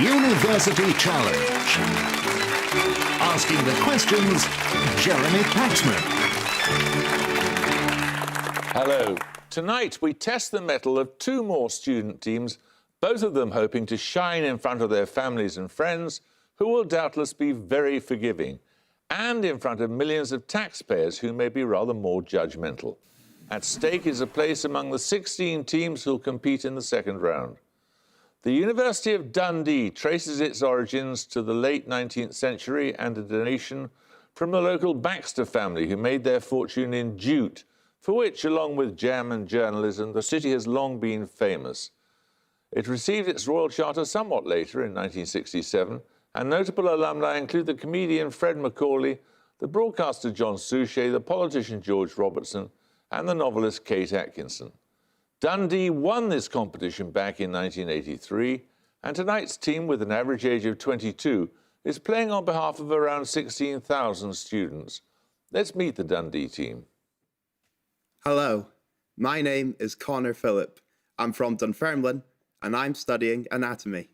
University Challenge. Asking the questions, Jeremy Paxman. Hello. Tonight we test the mettle of two more student teams, both of them hoping to shine in front of their families and friends, who will doubtless be very forgiving, and in front of millions of taxpayers who may be rather more judgmental. At stake is a place among the 16 teams who'll compete in the second round. The University of Dundee traces its origins to the late 19th century and a donation from the local Baxter family who made their fortune in jute, for which, along with jam and journalism, the city has long been famous. It received its royal charter somewhat later, in 1967, and notable alumni include the comedian Fred Macaulay, the broadcaster John Suchet, the politician George Robertson, and the novelist Kate Atkinson. Dundee won this competition back in 1983, and tonight's team, with an average age of 22, is playing on behalf of around 16,000 students. Let's meet the Dundee team. Hello, my name is Connor Phillip. I'm from Dunfermline and I'm studying anatomy.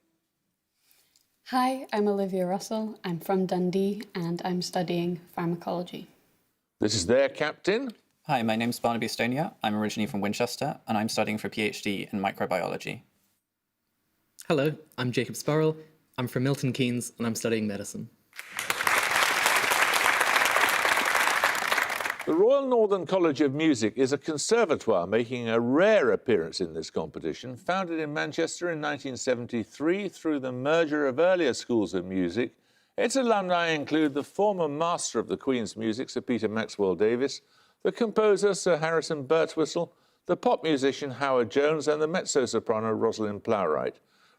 Hi, I'm Olivia Russell. I'm from Dundee and I'm studying pharmacology. This is their captain. Hi, my name's Barnaby Stonia. I'm originally from Winchester and I'm studying for a PhD in microbiology. Hello, I'm Jacob Sparrow. I'm from Milton Keynes and I'm studying medicine. The Royal Northern College of Music is a conservatoire making a rare appearance in this competition. Founded in Manchester in 1973 through the merger of earlier schools of music, its alumni include the former master of the Queen's music, Sir Peter Maxwell Davies, the composer Sir Harrison Birtwistle, the pop musician Howard Jones, and the mezzo-soprano Rosalind Plowright.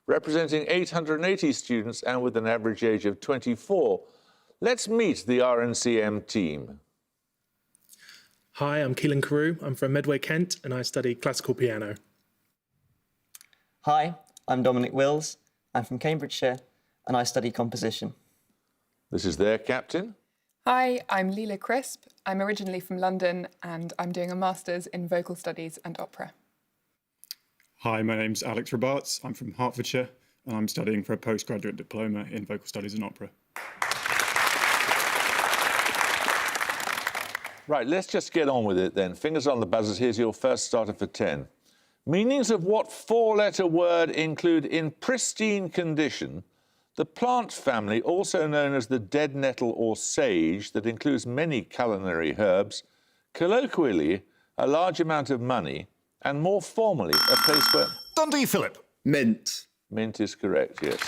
Representing 880 students and with an average age of 24, let's meet the RNCM team. Hi, I'm Keelan Carew. I'm from Medway, Kent, and I study classical piano. Hi, I'm Dominic Wills. I'm from Cambridgeshire, and I study composition. This is their captain. Hi, I'm Leela Crisp. I'm originally from London, and I'm doing a master's in vocal studies and opera. Hi, my name's Alex Robarts. I'm from Hertfordshire, and I'm studying for a postgraduate diploma in vocal studies and opera. Right, let's just get on with it then. Fingers on the buzzers, here's your first starter for 10. Meanings of what four-letter word include in pristine condition the plant family, also known as the dead nettle or sage, that includes many culinary herbs, colloquially, a large amount of money, and more formally, a place where... Dundee Phillip. Mint. Mint is correct, yes.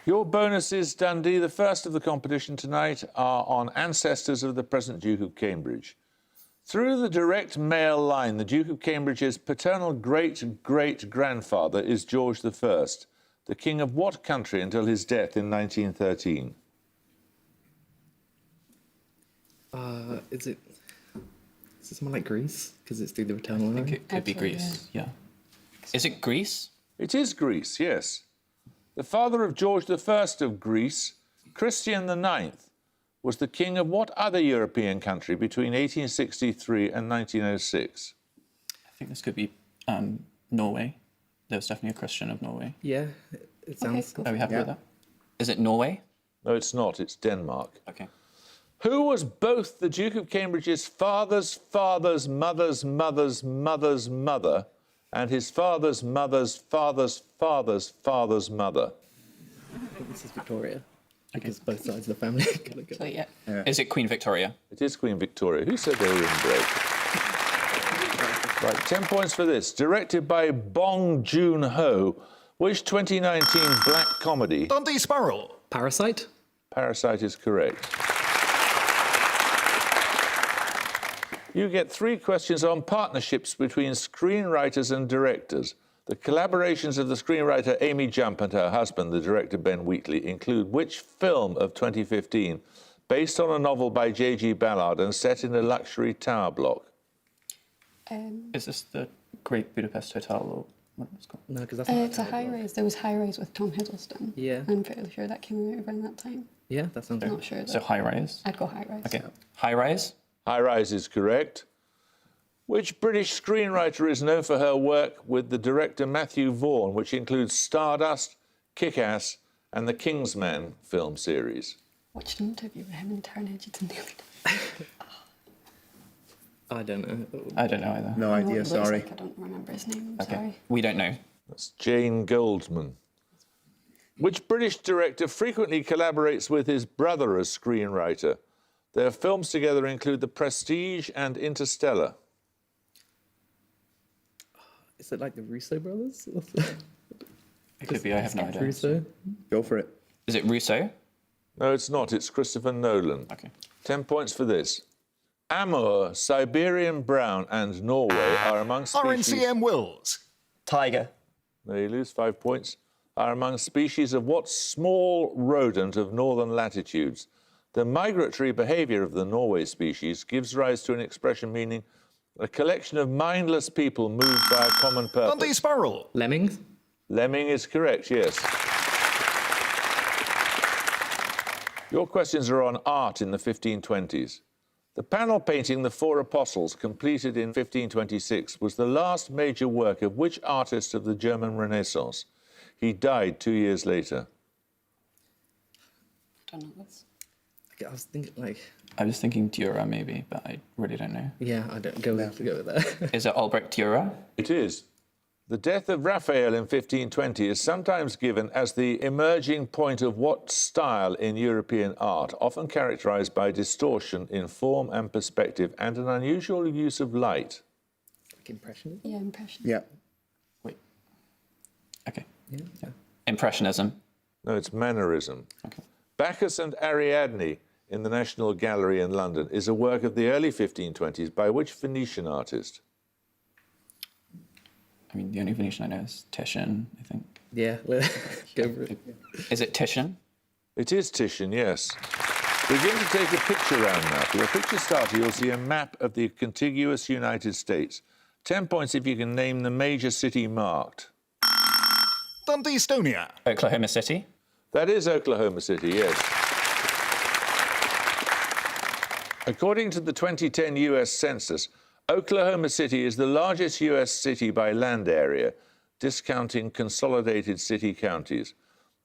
Your bonuses, Dundee, the first of the competition tonight, are on ancestors of the present Duke of Cambridge. Through the direct male line, the Duke of Cambridge's paternal great-great-grandfather is George I, the king of what country until his death in 1913? Is it somewhere like Greece? Because it's through the paternal line? I think it could be Greece, yeah. Is it Greece? It is Greece, yes. The father of George I of Greece, Christian IX, was the king of what other European country between 1863 and 1906? I think this could be Norway. There was definitely a Christian of Norway. Yeah, it sounds... Are we happy with that? Is it Norway? No, it's not. It's Denmark. Okay. Who was both the Duke of Cambridge's father's father's mother's mother's mother's mother and his father's mother's father's father's father's mother? I think this is Victoria. Because both sides of the family kind of go. So, yeah. Is it Queen Victoria? It is Queen Victoria. Who said they were inbred? Right, 10 points for this. Directed by Bong Joon-ho, which 2019 black comedy... Dundee Sparrow. Parasite? Parasite is correct. You get 3 questions on partnerships between screenwriters and directors. The collaborations of the screenwriter Amy Jump and her husband, the director Ben Wheatley, include which film of 2015, based on a novel by J.G. Ballard and set in a luxury tower block? Is this the Great Budapest Hotel or what was it called? No, because that's It's a High Rise. There was High Rise with Tom Hiddleston. Yeah. I'm fairly sure that came out around that time. Yeah, that sounds I'm right. not sure. So High Rise? I'd go High Rise. Okay. High Rise? High Rise is correct. Which British screenwriter is known for her work with the director Matthew Vaughn, which includes Stardust, Kick-Ass and the Kingsman film series? Watched an interview with him in Turn Edgerton the other day. I don't know. I don't know either. No I know what he idea, looks sorry. like, I don't remember his name, I'm Okay. sorry. We don't know. That's Jane Goldman. Which British director frequently collaborates with his brother as screenwriter? Their films together include The Prestige and Interstellar. Is it like the Russo brothers? It could be, I have no idea. Russo? Go for it. Is it Russo? No, it's not. It's Christopher Nolan. Okay. 10 points for this. Amur, Siberian brown and Norway are among species... RNCM Wills. Tiger. There you lose 5 points. Are among species of what small rodent of northern latitudes? The migratory behaviour of the Norway species gives rise to an expression meaning a collection of mindless people moved by a common purpose. Dundee Sparrow. Lemmings? Lemming is correct, yes. Your questions are on art in the 1520s. The panel painting The Four Apostles, completed in 1526, was the last major work of which artist of the German Renaissance? He died 2 years later. I don't know this. I was thinking like, I was thinking Dürer maybe, but I really don't know. yeah, I don't go with that. Is it Albrecht Dürer? It is. The death of Raphael in 1520 is sometimes given as the emerging point of what style in European art, often characterised by distortion in form and perspective and an unusual use of light. Like impressionism? Yeah, impression. Yeah. Wait. Okay. Yeah. Impressionism. No, it's mannerism. Okay. Bacchus and Ariadne in the National Gallery in London is a work of the early 1520s by which Venetian artist? I mean, the only Venetian I know is Titian, I think. Yeah, go for it. Is it Titian? It is Titian, yes. Begin to take a picture round now. For your picture starter, you'll see a map of the contiguous United States. 10 points if you can name the major city marked. Dundee Estonia. Oklahoma City? That is Oklahoma City, yes. According to the 2010 US Census, Oklahoma City is the largest US city by land area, discounting consolidated city counties.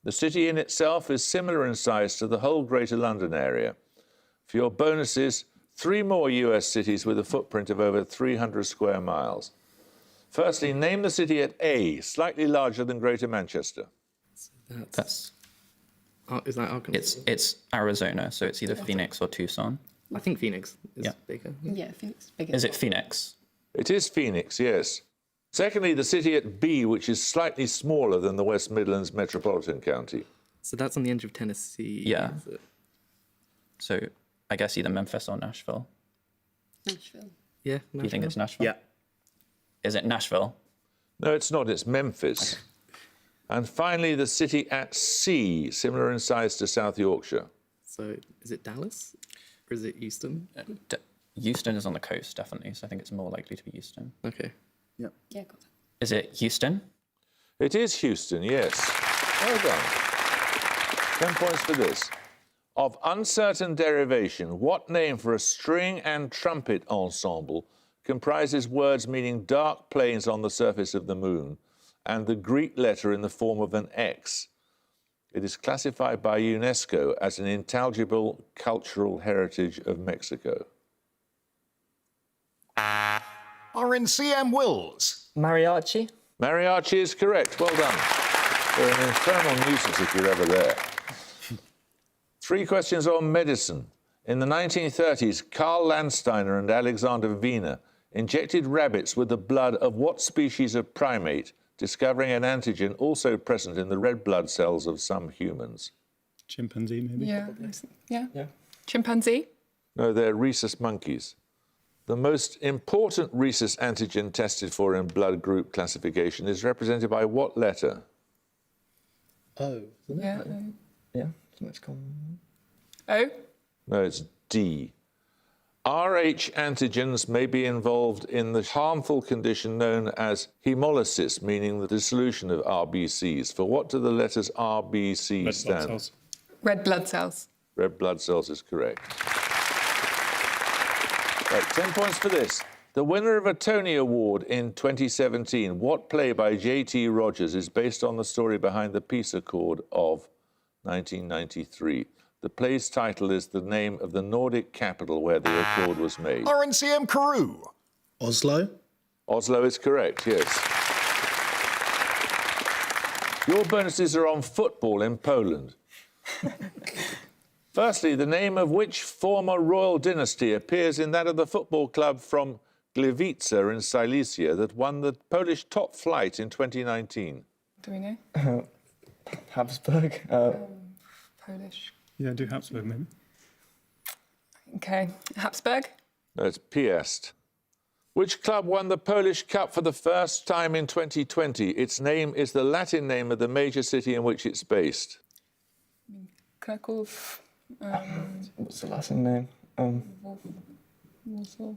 The city in itself is similar in size to the whole Greater London area. For your bonuses, 3 more US cities with a footprint of over 300 square miles. Firstly, name the city at A, slightly larger than Greater Manchester. That's... Is that Arkansas? It's Arizona, so it's either Phoenix or Tucson. I think Phoenix is Yeah. bigger. Yeah, Phoenix. Bigger. Is it Phoenix? It is Phoenix, yes. Secondly, the city at B, which is slightly smaller than the West Midlands Metropolitan County. So that's on the edge of Tennessee. Yeah. is it? So I guess either Memphis or Nashville. Nashville. Yeah. Do you think it's Nashville? Yeah. Is it Nashville? No, it's not, it's Memphis. And finally, the city at C, similar in size to South Yorkshire. So is it Dallas? Or is it Houston? Houston is on the coast, definitely, so I think it's more likely to be Houston. Okay. Yeah, got that. Is it Houston? It is Houston, yes. Well done. 10 points for this. Of uncertain derivation, what name for a string and trumpet ensemble comprises words meaning dark plains on the surface of the moon and the Greek letter in the form of an X? It is classified by UNESCO as an intangible cultural heritage of Mexico. RNCM Wills. Mariachi. Mariachi is correct. Well done. They're an infernal nuisance if you're ever there. 3 questions on medicine. In the 1930s, Karl Landsteiner and Alexander Wiener injected rabbits with the blood of what species of primate, discovering an antigen also present in the red blood cells of some humans? Chimpanzee, maybe? Yeah. Yeah. Chimpanzee? No, they're rhesus monkeys. The most important rhesus antigen tested for in blood group classification is represented by what letter? Oh. Yeah. Yeah. So much common. O? No, it's D. Rh antigens may be involved in the harmful condition known as hemolysis, meaning the dissolution of RBCs. For what do the letters RBC Red blood stand? cells. Red blood cells. Red blood cells is correct. Right, 10 points for this. The winner of a Tony Award in 2017, what play by J.T. Rogers is based on the story behind the peace accord of 1993? The play's title is the name of the Nordic capital where the accord was made. RNCM Carew. Oslo. Oslo is correct, yes. Your bonuses are on football in Poland. Firstly, the name of which former royal dynasty appears in that of the football club from Gliwice in Silesia that won the Polish top flight in 2019? Do we know? Habsburg. Polish. Yeah, do Habsburg maybe. Okay. Habsburg? No, it's Piast. Which club won the Polish Cup for the first time in 2020? Its name is the Latin name of the major city in which it's based. Krakow. What's the Latin name? Warsaw.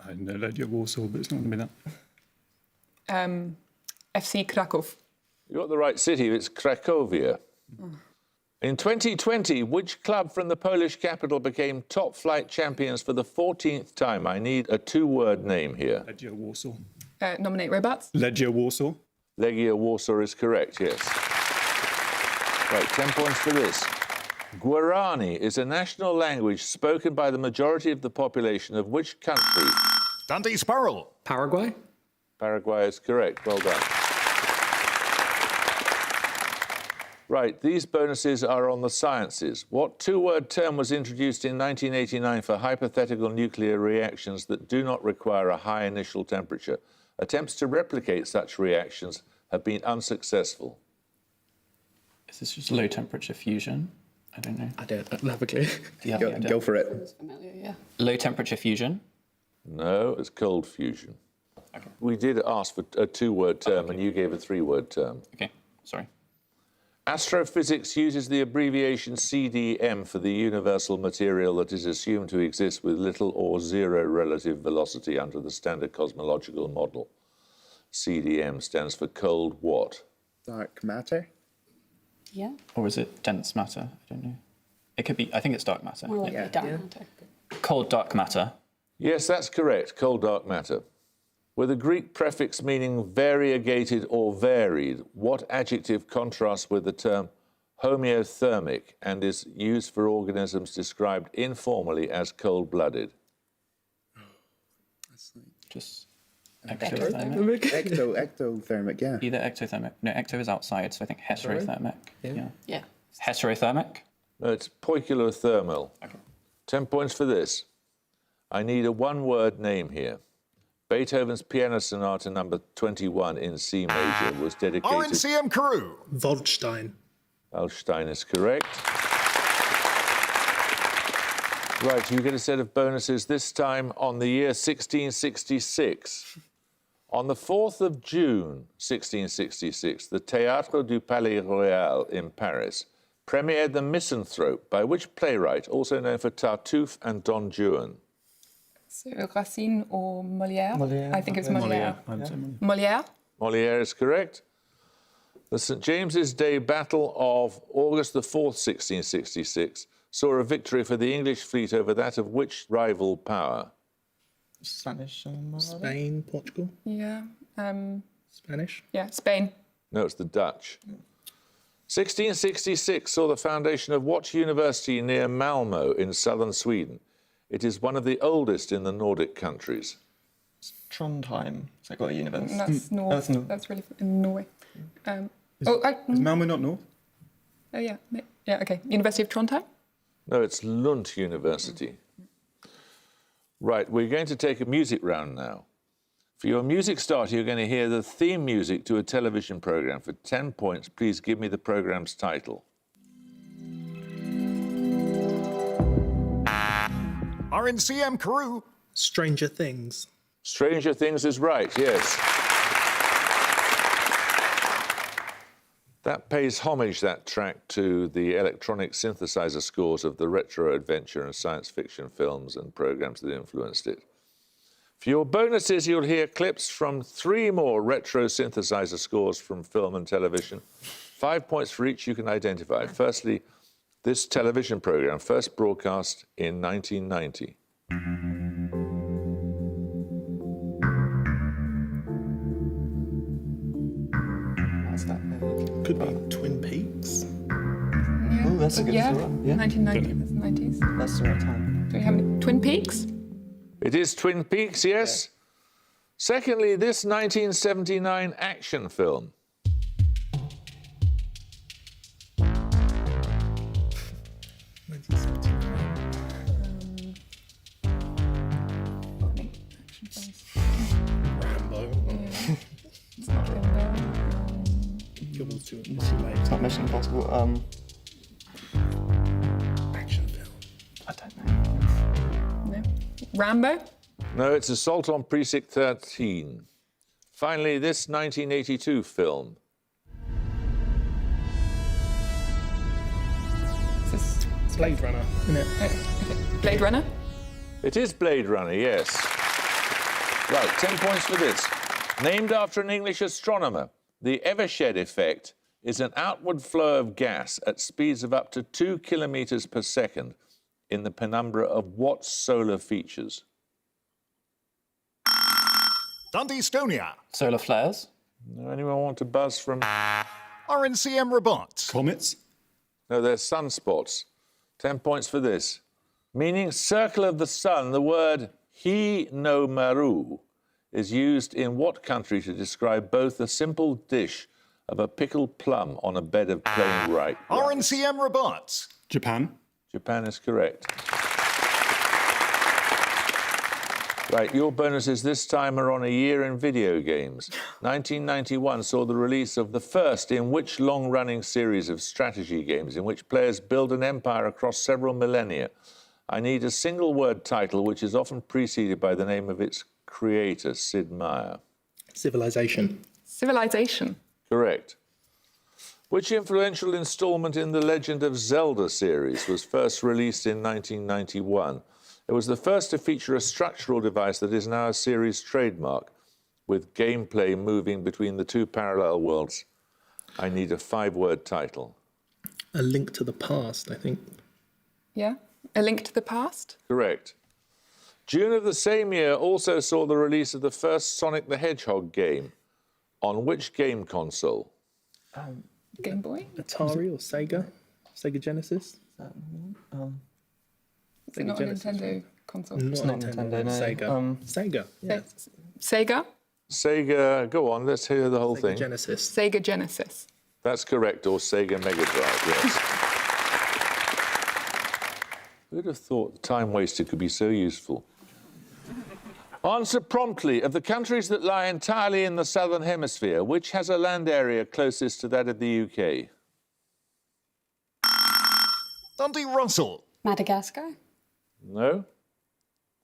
I know Legia Warsaw, but it's not going to be that. FC Krakow. You got the right city, it's Cracovia. In 2020, which club from the Polish capital became top flight champions for the 14th time? I need a two-word name here. Legia Warsaw. Nominate robots. Legia Warsaw. Legia Warsaw is correct, yes. Right, 10 points for this. Guarani is a national language spoken by the majority of the population of which country? Dundee Sparrow. Paraguay. Paraguay is correct. Well done. Right, these bonuses are on the sciences. What two-word term was introduced in 1989 for hypothetical nuclear reactions that do not require a high initial temperature? Attempts to replicate such reactions have been unsuccessful. Is this just low temperature fusion? I don't know. I don't have a clue. Do you have any idea? Go for it. It's familiar, yeah. Low temperature fusion. No, it's cold fusion. Okay. We did ask for a two-word term, and you gave a three-word term. Okay, sorry. Astrophysics uses the abbreviation CDM for the universal material that is assumed to exist with little or zero relative velocity under the standard cosmological model. CDM stands for cold what? Dark matter. Yeah, Or is it dense matter? I don't know. It could be, I think it's dark matter. more like Yeah. dark matter. Cold dark matter. Yes, that's correct, cold dark matter. With a Greek prefix meaning variegated or varied, what adjective contrasts with the term homeothermic and is used for organisms described informally as cold-blooded? Just ectothermic. Ectothermic, yeah. Either ectothermic. No, ecto is outside, so I think heterothermic. Yeah. Yeah. Heterothermic. No, it's poikilothermal. Okay. 10 points for this. I need a one-word name here. Beethoven's Piano Sonata number 21 in C major was dedicated... RNCM Carew. Waldstein. Waldstein is correct. Right, you get a set of bonuses, this time on the year 1666. On the 4th of June, 1666, the Théâtre du Palais Royal in Paris premiered The Misanthrope by which playwright, also known for Tartuffe and Don Juan? So Racine or Molière? Molière. I think it's Molière. I would say Molière. Molière? Molière is correct. The St. James's Day Battle of August the 4th, 1666, saw a victory for the English fleet over that of which rival power? Spanish. Spain, Portugal. Yeah. Spanish. Yeah, Spain. No, it's the Dutch. 1666 saw the foundation of what university near Malmö in southern Sweden? It is one of the oldest in the Nordic countries. Trondheim. Has that got a university? That's North. That's North. That's really in Norway. Is Malmö not north? Oh, yeah. Yeah, okay. University of Trondheim? No, it's Lund University. Right, we're going to take a music round now. For your music starter, you're going to hear the theme music to a television programme. For 10 points, please give me the programme's title. RNCM Carew. Stranger Things. Stranger Things is right, yes. That pays homage, that track, to the electronic synthesizer scores of the retro adventure and science fiction films and programmes that influenced it. For your bonuses, you'll hear clips from 3 more retro synthesizer scores from film and television. 5 points for each you can identify. Firstly, this television programme, first broadcast in 1990. What's that? Could be Twin Peaks. Oh, that's a good Yeah, one. Yeah, 1990s, 90s. that's the right time. Do we have any Twin Peaks? It is Twin Peaks, yes. Secondly, this 1979 action film. Rambo. It's not Limbo. It's not Mission Impossible. Action film. I don't know. No. Rambo? No, it's Assault on Precinct 13. Finally, this 1982 film. Is this It's Blade Runner, isn't it? okay. Blade Runner? It is Blade Runner, yes. Right, 10 points for this. Named after an English astronomer, the Evershed effect is an outward flow of gas at speeds of up to 2 kilometers per second in the penumbra of what solar features? Dundee Estonia. Solar flares. Anyone want to buzz from? RNCM Rabat. Comets. No, they're sunspots. 10 points for this. Meaning circle of the sun, the word hi no maru is used in what country to describe both the simple dish of a pickled plum on a bed of plain rice? RNCM Rabat. Japan. Japan is correct. Right, your bonuses this time are on a year in video games. 1991 saw the release of the first in which long-running series of strategy games in which players build an empire across several millennia. I need a single-word title which is often preceded by the name of its creator, Sid Meier. Civilization. Civilization. Correct. Which influential installment in the Legend of Zelda series was first released in 1991? It was the first to feature a structural device that is now a series trademark, with gameplay moving between the two parallel worlds. I need a 5-word title. A Link to the Past, I think. Yeah. A Link to the Past? Correct. June of the same year also saw the release of the first Sonic the Hedgehog game. On which game console? Game Boy? Atari or Sega? Sega Genesis? Is it not a Genesis, Nintendo console? not Nintendo, no. Sega. Sega, yeah. Sega? Sega, go on, let's hear the whole Sega thing. Genesis. Sega Genesis. That's correct, or Sega Mega Drive, yes. Who'd have thought the time wasted could be so useful? Answer promptly. Of the countries that lie entirely in the southern hemisphere, which has a land area closest to that of the UK? Dundee Russell. Madagascar? No?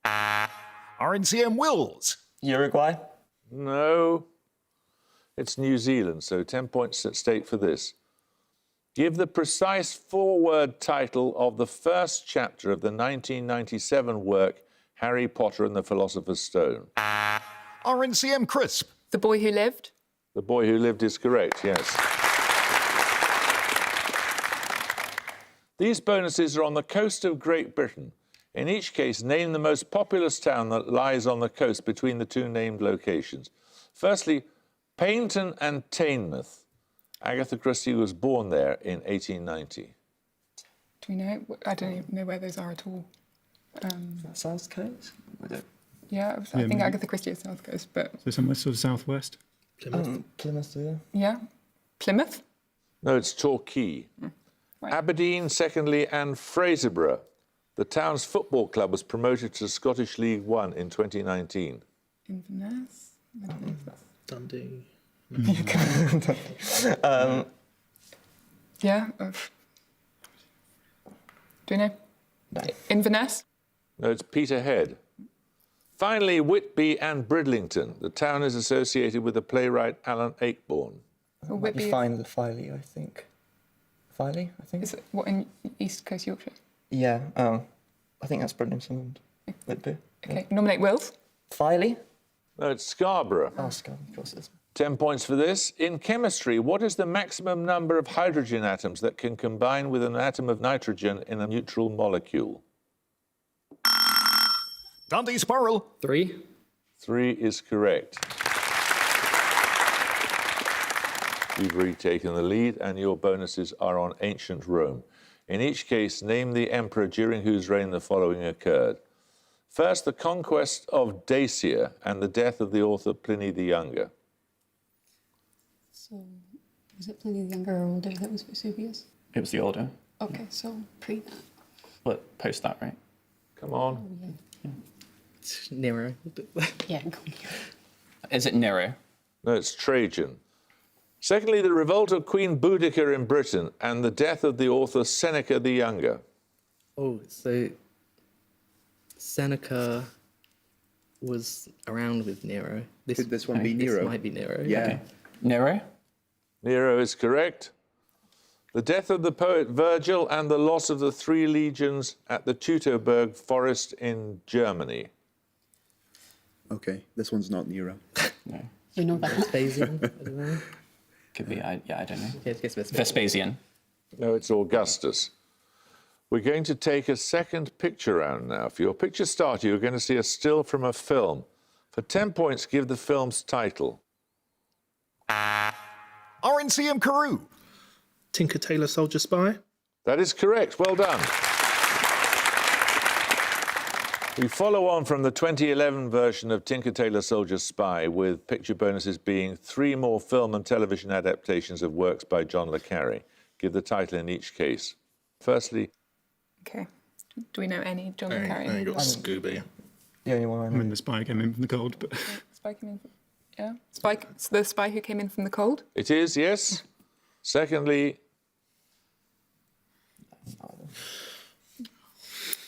RNCM Wills. Uruguay. No. It's New Zealand, so 10 points at stake for this. Give the precise 4-word title of the first chapter of the 1997 work Harry Potter and the Philosopher's Stone. RNCM Crisp. The Boy Who Lived? The Boy Who Lived is correct, yes. These bonuses are on the coast of Great Britain. In each case, name the most populous town that lies on the coast between the two named locations. Firstly, Paignton and Teignmouth. Agatha Christie was born there in 1890. Do we know? I don't even know where those are at all. South Coast? I don't. Yeah, I think Agatha Christie is South Coast, but So somewhere sort of southwest. Plymouth, yeah. yeah. Plymouth? No, it's Torquay. Right. Aberdeen, secondly, and Fraserburgh. The town's football club was promoted to Scottish League One in 2019. Inverness? I don't know if that's... Dundee. Yeah. Do you know? No. Inverness? No, it's Peterhead. Finally, Whitby and Bridlington. The town is associated with the playwright Alan Ayckbourn. Or Might be Whitby? Filey, I think. Filey, I think. Is it what in East Coast Yorkshire? Yeah. I think that's Bridlington and Whitby. Okay. Nominate Wills? Filey? No, it's Scarborough. Oh, Scum, of course it is. 10 points for this. In chemistry, what is the maximum number of hydrogen atoms that can combine with an atom of nitrogen in a neutral molecule? Dundee Sparrow. 3. 3 is correct. You've retaken the lead, and your bonuses are on ancient Rome. In each case, name the emperor during whose reign the following occurred. First, the conquest of Dacia and the death of the author Pliny the Younger. So, was it Pliny the Younger or older that was Vesuvius? It was the order. Okay, so pre that. But post that, right? Come on. Nero. Yeah, go on. Is it Nero? No, it's Trajan. Secondly, the revolt of Queen Boudica in Britain and the death of the author Seneca the Younger. Oh, so Seneca was around with Nero. Could this one be Nero? This might be Nero. Yeah. Okay. Nero? Nero is correct. The death of the poet Virgil and the loss of the 3 legions at the Teutoburg forest in Germany. Okay, this one's not Nero. No. We know that. Vespasian. I don't know. Could be, I don't know. Yeah, it's Vespasian. Vespasian. No, it's Augustus. We're going to take a second picture round now. For your picture starter, you're going to see a still from a film. For 10 points, give the film's title. RNCM Carew. Tinker Tailor Soldier Spy. That is correct. Well done. We follow on from the 2011 version of Tinker Tailor Soldier Spy, with picture bonuses being 3 more film and television adaptations of works by John le Carré. Give the title in each case. Firstly, Okay. Do we know any John le Then Carré? you got Scooby. The only one I I know. mean, the spy came in from the cold, but Spy came in from, yeah? The spy who came in from the cold? it is, yes. Secondly,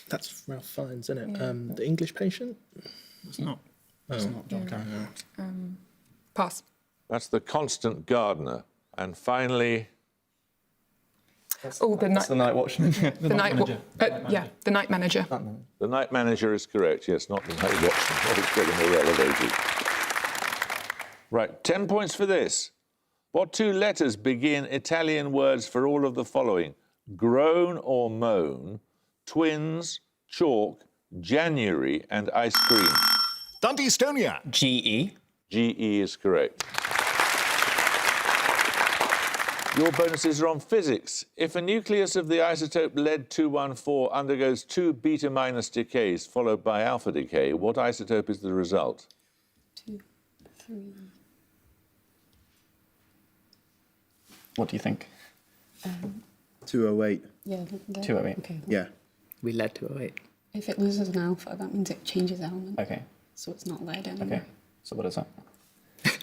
That's Ralph Fiennes, isn't it? The English Patient. it's not. It's not John Carrey. Pass. that's The Constant Gardener. And finally, Oh, That's the Night Watchman. the night yeah, the night manager. The Night Manager is correct. Yes, not The Night Watchman. That was getting irrelevated. Right, 10 points for this. What 2 letters begin Italian words for all of the following? Groan or moan, twins, chalk, January, and ice cream. Dundee Estonia. GE. GE is correct. Your bonuses are on physics. If a nucleus of the isotope lead-214 undergoes 2 beta-minus decays followed by alpha decay, what isotope is the result? 2, 3. What do you think? 208. Yeah. 208. Okay. Yeah. We led to 08. If it loses an alpha, that means it changes element. Okay. So it's not lead anymore. Okay. So what is that?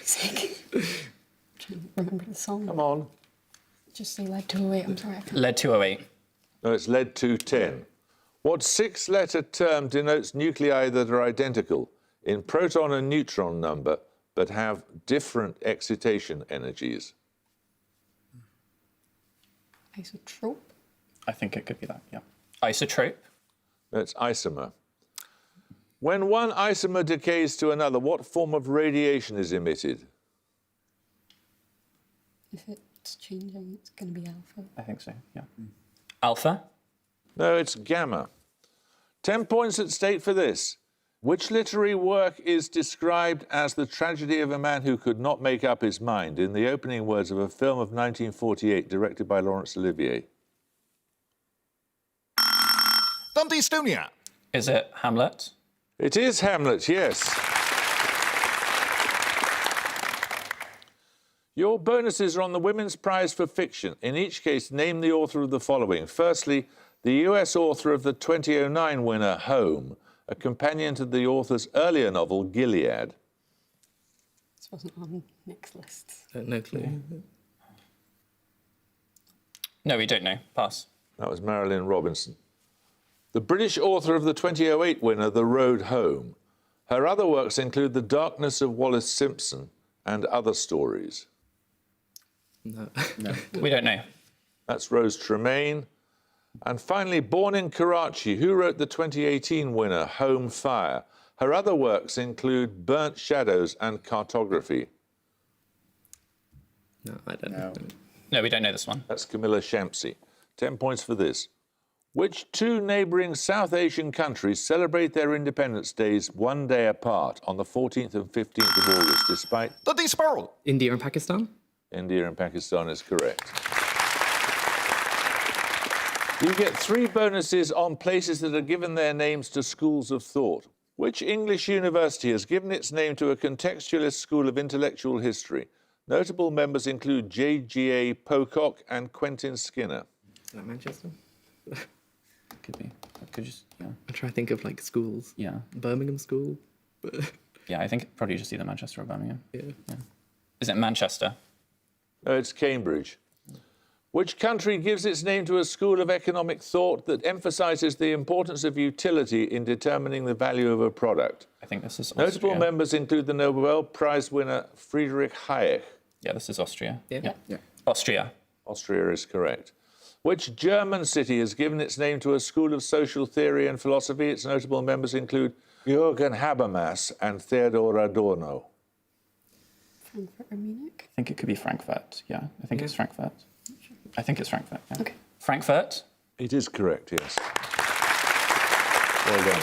Sick. Trying to remember the song. Come on. Just say lead 208. I'm sorry. I can't. Lead 208. No, it's lead-210. What 6-letter term denotes nuclei that are identical in proton and neutron number but have different excitation energies? Isotrope. I think it could be that, yeah. Isotrope. That's isomer. When one isomer decays to another, what form of radiation is emitted? If it's changing, it's going to be alpha. I think so, yeah. Alpha. No, it's gamma. 10 points at stake for this. Which literary work is described as the tragedy of a man who could not make up his mind in the opening words of a film of 1948 directed by Laurence Olivier? Dundee Estonia. Is it Hamlet? It is Hamlet, yes. Your bonuses are on the Women's Prize for Fiction. In each case, name the author of the following. Firstly, the US author of the 2009 winner, Home, a companion to the author's earlier novel, Gilead. This wasn't on Nick's list. No clue. No, we don't know. Pass. That was Marilyn Robinson. The British author of the 2008 winner, The Road Home. Her other works include The Darkness of Wallace Simpson and Other Stories. No. We don't know. That's Rose Tremaine. And finally, born in Karachi, who wrote the 2018 winner, Home Fire? Her other works include Burnt Shadows and Cartography. No, I don't know. No, we don't know this one. That's Camilla Shampsey. 10 points for this. Which two neighbouring South Asian countries celebrate their Independence Days one day apart on the 14th and 15th of August, despite... Dundee Sparrow. India and Pakistan? India and Pakistan is correct. You get 3 bonuses on places that have given their names to schools of thought. Which English university has given its name to a contextualist school of intellectual history? Notable members include J.G.A. Pocock and Quentin Skinner. Is that Manchester? Could be. Could just, yeah. I'm trying to think of like schools. Yeah. Birmingham School. Yeah, I think probably just either Manchester or Birmingham. Yeah. Is it Manchester? No, it's Cambridge. Which country gives its name to a school of economic thought that emphasises the importance of utility in determining the value of a product? I think this is Austria. Notable members include the Nobel Prize winner Friedrich Hayek. Yeah, this is Austria. Yeah. Austria. Austria is correct. Which German city has given its name to a school of social theory and philosophy? Its notable members include Jürgen Habermas and Theodor Adorno. Frankfurt or Munich? I think it could be Frankfurt. Yeah, I think it's Frankfurt. I think it's Frankfurt. Yeah. Okay. Frankfurt? It is correct, yes. Well done.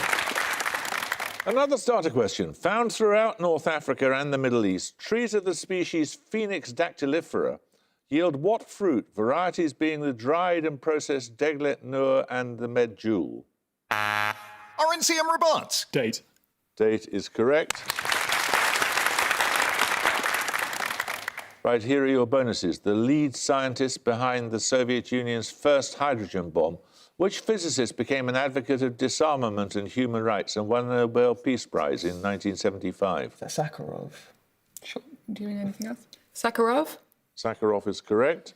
Another starter question. Found throughout North Africa and the Middle East, trees of the species Phoenix dactylifera yield what fruit, varieties being the dried and processed Deglet Nur and the Medjool? RNCM Robots. Date. Date is correct. Right, here are your bonuses. The lead scientist behind the Soviet Union's first hydrogen bomb. Which physicist became an advocate of disarmament and human rights and won the Nobel Peace Prize in 1975? Is that Sakharov? Sure. Doing anything else? Sakharov? Sakharov is correct.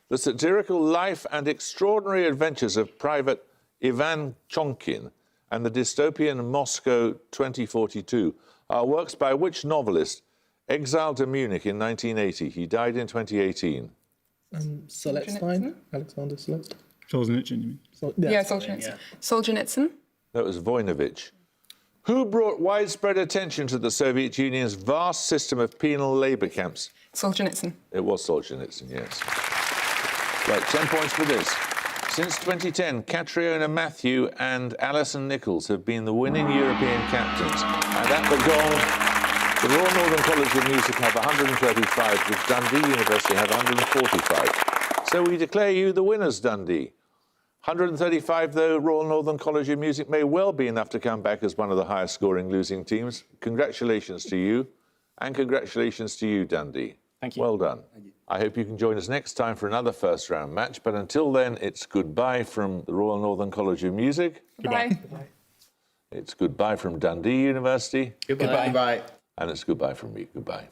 The satirical life and extraordinary adventures of Private Ivan Chonkin and the dystopian Moscow 2042 are works by which novelist? Exiled to Munich in 1980. He died in 2018. Solzhenitsyn? Alexander Solzhenitsyn? Solzhenitsyn, you mean? Yeah, Solzhenitsyn. Solzhenitsyn? That was Voinovich. Who brought widespread attention to the Soviet Union's vast system of penal labour camps? Solzhenitsyn. It was Solzhenitsyn, yes. Right, 10 points for this. Since 2010, Catriona Matthew and Alison Nichols have been the winning European captains. And at the goal, the Royal Northern College of Music have 135, with Dundee University have 145. So we declare you the winners, Dundee. 135, though, Royal Northern College of Music may well be enough to come back as one of the highest scoring losing teams. Congratulations to you, and congratulations to you, Dundee. Thank you. Well done. I hope you can join us next time for another first round match, but until then, it's goodbye from the Royal Northern College of Music. Goodbye. It's goodbye from Dundee University. Goodbye. Goodbye. And it's goodbye from me. Goodbye.